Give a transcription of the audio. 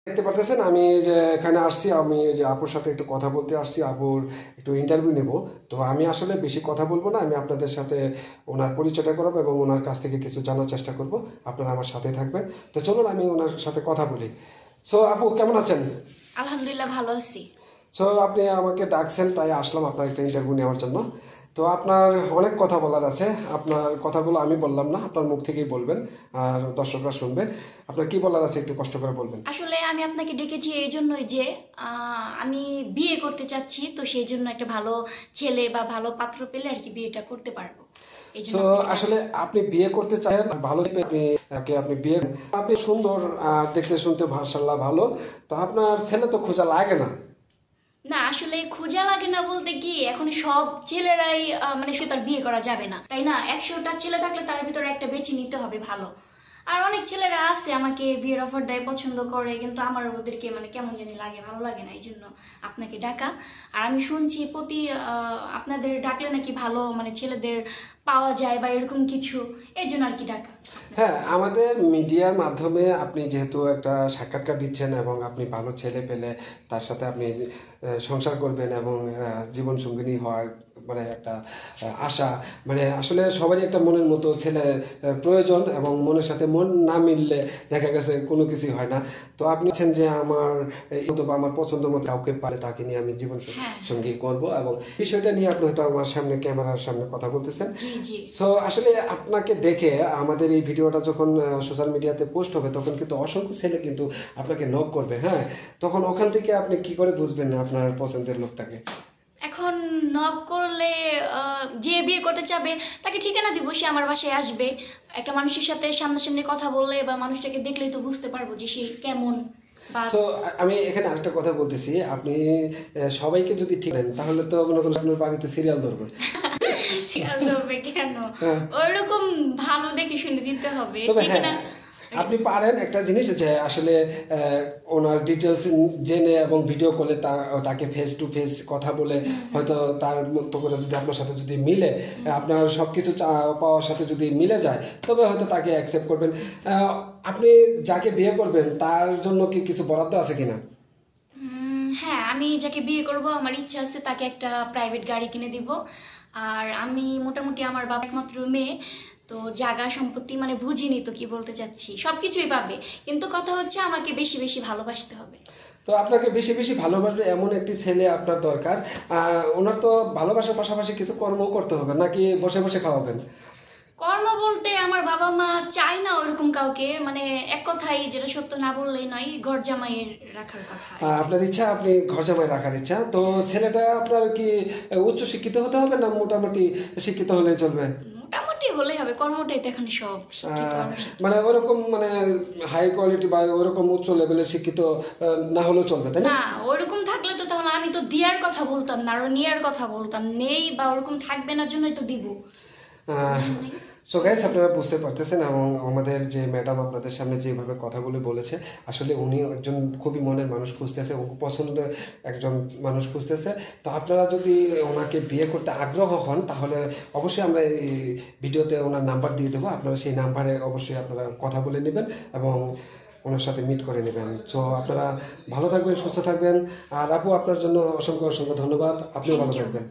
দেখতে পারতেছেন আমি যে এখানে আসছি, আমি যে আপুর সাথে একটু কথা বলতে আসছি, আপুর একটু ইন্টারভিউ নেব। তো আমি আসলে বেশি কথা বলবো না, আমি আপনাদের সাথে ওনার পরিচয়টা করাবো এবং ওনার কাছ থেকে কিছু জানার চেষ্টা করব। আপনারা আমার সাথে থাকবেন। তো চলুন আমি ওনার সাথে কথা বলি। সো আপু কেমন আছেন? আলহামদুলিল্লাহ ভালো আছি। সো আপনি আমাকে ডাকছেন, তাই আসলাম আপনার একটা ইন্টারভিউ নেওয়ার জন্য। তো আপনার অনেক কথা বলার আছে, আপনার কথাগুলো আমি বললাম না, আপনার মুখ থেকেই বলবেন আর দর্শকরা শুনবে। আপনার কি বলার আছে একটু কষ্ট করে বলবেন। আসলে আমি আপনাকে ডেকেছি এই জন্যই যে আমি বিয়ে করতে চাচ্ছি, তো সেই জন্য একটা ভালো ছেলে বা ভালো পাত্র পেলে আর কি বিয়েটা করতে পারবো। এই জন্য তো আসলে আপনি বিয়ে করতে চান, ভালো আপনি বিয়ে, আপনি সুন্দর আর দেখতে শুনতে মাশাআল্লাহ ভালো। তো আপনার ছেলে তো খোঁজা লাগে না? না, আসলে খোঁজা লাগে না বলতে কি, এখন সব ছেলেরাই মানে সে তার বিয়ে করা যাবে না, তাই না? 100টা ছেলে থাকলে তার ভিতরে একটা বেছে নিতে হবে ভালো। আর অনেক ছেলেরা আছে আমাকে বিয়ের অফার দেয়, পছন্দ করে, কিন্তু আমার ওদেরকে মানে কেমন জানি লাগে, ভালো লাগে না। এই জন্য আপনাকে ডাকা। আর আমি শুনছি আপনাদের ডাকলে নাকি ভালো মানে ছেলেদের পাওয়া যায় বা এরকম কিছু, এই জন্য আর কি ডাকা। হ্যাঁ, আমাদের মিডিয়ার মাধ্যমে আপনি যেহেতু একটা সাক্ষাৎকার দিচ্ছেন এবং আপনি ভালো ছেলে পেলে তার সাথে আপনি সংসার করবেন এবং জীবন সঙ্গিনী হওয়ার মানে একটা আশা, মানে আসলে সবারই একটা মনের মতো ছেলে প্রয়োজন এবং মনের সাথে মন না মিললে দেখা গেছে কোনো কিছুই হয় না। তো আপনি বলছেন যে আমার অথবা আমার পছন্দ মতো কাউকে পারে তাকে নিয়ে আমি জীবন সঙ্গী করব, এবং বিষয়টা নিয়ে আপনি হয়তো আমার সামনে ক্যামেরার সামনে কথা বলতেছেন। জি জি। সো আসলে আপনাকে দেখে আমাদের এই ভিডিওটা যখন সোশ্যাল মিডিয়াতে পোস্ট হবে তখন কিন্তু অসংখ্য ছেলে কিন্তু আপনাকে নক করবে। হ্যাঁ, তখন ওখান থেকে আপনি কি করে বুঝবেন আপনার পছন্দের লোকটাকে? এখন নক করলে যে বিয়ে করতে চাবে তাকে ঠিকানা দিব, সে আমার বাসায় আসবে। একটা মানুষের সাথে সামনাসামনি কথা বললে বা মানুষটাকে দেখলেই তো বুঝতে পারবো যে সে কেমন বা সো আমি এখানে আরেকটা কথা বলতেছি, আপনি সবাইকে যদি ঠিক দেন তাহলে তো মনে করেন আপনার বাড়িতে সিরিয়াল ধরবে। শেয়ার করবে কেন? হ্যাঁ। ওইরকম ভালো দেখে শুনে দিতে হবে, তবে ঠিক হ্যাঁ, না? আপনি পারেন একটা জিনিস যে আসলে ওনার ডিটেলস জেনে এবং ভিডিও কলে তাকে ফেস টু ফেস কথা বলে হয়তো তার মতো করে যদি আপনার সাথে যদি মিলে, আপনার সব কিছু পাওয়ার সাথে যদি মিলে যায় তবে হয়তো তাকে অ্যাকসেপ্ট করবেন। আপনি যাকে বিয়ে করবেন তার জন্য কি কিছু বরাদ্দ আছে কিনা? হ্যাঁ, আমি যাকে বিয়ে করব আমার ইচ্ছা আছে তাকে একটা প্রাইভেট গাড়ি কিনে দিব। আর আমি মোটামুটি, আমার বাবা একমাত্র মেয়ে, তো জায়গা সম্পত্তি মানে বুঝিনি তো কি বলতে চাচ্ছি, সবকিছুই পাবে, কিন্তু কথা হচ্ছে আমাকে বেশি বেশি ভালোবাসতে হবে। তো আপনাকে বেশি বেশি ভালোবাসবে এমন একটি ছেলে আপনার দরকার। ওনার তো ভালোবাসার পাশাপাশি কিছু কর্মও করতে হবে, নাকি বসে বসে খাওয়াবেন? কর্ম বলতে আমার বাবা মা চায় না ওরকম কাউকে, মানে এক কথাই যেটা সত্য না বললেই নয়, ঘর জামাইয়ের রাখার কথা। আপনার ইচ্ছা, আপনি ঘর জামাই রাখার ইচ্ছা। তো ছেলেটা আপনার কি উচ্চ শিক্ষিত হতে হবে না মোটামুটি শিক্ষিত হলেই চলবে? মোটামুটি হলেই হবে, কর্মটাই তো এখন সব, শিক্ষিত আর অশিক্ষিত। মানে ওরকম মানে হাই কোয়ালিটি বা ওরকম উচ্চ লেভেলের শিক্ষিত না হলেও চলবে, তাই না? না, ওরকম থাকলে তো তাহলে আমি তো দেওয়ার কথা বলতাম না, আরো নেয়ার কথা বলতাম। নেই বা ওরকম থাকবে না জন্যই তো দিব। বুঝেন নাই? সো গাইস, আপনারা বুঝতে পারতেছেন এবং আমাদের যে ম্যাডাম আপনাদের সামনে যেভাবে কথাগুলো বলেছে, আসলে উনি একজন খুবই মনের মানুষ খুঁজতেছে, পছন্দের একজন মানুষ খুঁজতেছে। তো আপনারা যদি ওনাকে বিয়ে করতে আগ্রহ হন তাহলে অবশ্যই আমরা এই ভিডিওতে ওনার নাম্বার দিয়ে দেবো, আপনারা সেই নাম্বারে অবশ্যই আপনারা কথা বলে নেবেন এবং ওনার সাথে মিট করে নেবেন। সো আপনারা ভালো থাকবেন, সুস্থ থাকবেন। আর আপু, আপনার জন্য অসংখ্য অসংখ্য ধন্যবাদ, আপনিও ভালো থ্যাংক ইউ। থাকবেন।